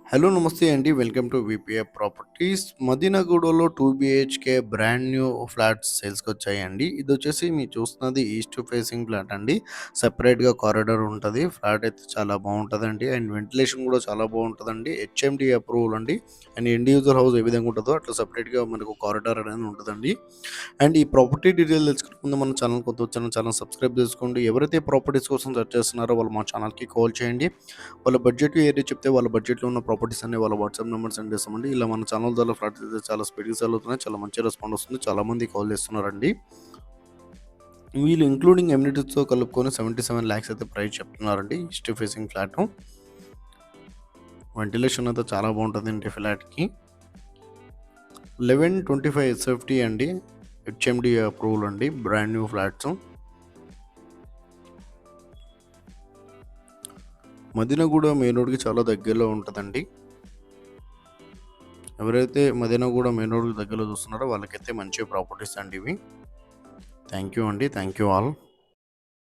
Hello నమస్తే అండి. Welcome to VPF properties. మదీనాగూడలో 2 బీహెచ్‌కే బ్రాండ్ న్యూ ఫ్లాట్స్ సేల్స్‌కొచ్చాయండి. ఇదొచ్చేసి మీరు చూస్తున్నది ఈస్ట్ ఫేసింగ్ ఫ్లాట్ అండి. సెపరేట్‌గా కారిడార్ ఉంటది. ఫ్లాట్ అయితే చాలా బావుంటదండి. అండ్ వెంటిలేషన్ కూడా చాలా బావుంటదండి. హెచ్ఎండీ అప్రూవల్ అండి. అండ్ ఇండివిడ్యువల్ హౌస్ ఏ విధంగా ఉంటదో అట్లా సెపరేట్‌గా మనకు కారిడార్ అనేది ఉంటదండి. అండ్ ఈ ప్రాపర్టీ డీటెయిల్ తెలుసుకునే ముందు మన ఛానల్ కొత్త వచ్చాను ఛానల్ సబ్స్క్రైబ్ చేసుకోండి. ఎవరైతే ప్రాపర్టీస్ కోసం సెర్చ్ చేస్తున్నారో వాళ్ళు మా ఛానల్‌కి కాల్ చేయండి. వాళ్ళ బడ్జెట్ ఏరియా చెప్తే వాళ్ళ బడ్జెట్‌లో ఉన్న ప్రాపర్టీస్ అన్ని వాళ్ళ వాట్సాప్ నెంబర్ సెండ్ చేస్తామండి. ఇలా మన ఛానల్ ద్వారా ఫ్లాట్స్ అయితే చాలా స్పీడ్‌గా సేల్ అవుతున్నాయి. చాలా మంచి రెస్పాండ్ వస్తుంది. చాలామంది కాల్ చేస్తున్నారండి. వీళ్ళు ఇంక్లూడింగ్ ఎమ్యూనిటీస్‌తో కలుపుకొని 77 లాక్స్ అయితే ప్రైస్ చెప్తున్నారండి. East facing flat. వెంటిలేషన్ అయితే చాలా బాగుంటుందండి ఫ్లాట్‌కి. 1125 ఎస్ఎఫ్టీ అండి. హెచ్ఎండీ అప్రూవల్ అండి. Brand new flats. Madinaguda main రోడ్‌కి చాలా దగ్గరలో ఉంటదండి. ఎవరైతే మదీనాగూడ మెయిన్ రోడ్‌కి దగ్గరలో చూస్తున్నారో వాళ్ళకైతే మంచి ప్రాపర్టీస్ అండి ఇవి. థ్యాంక్ యూ అండి. Thank you all.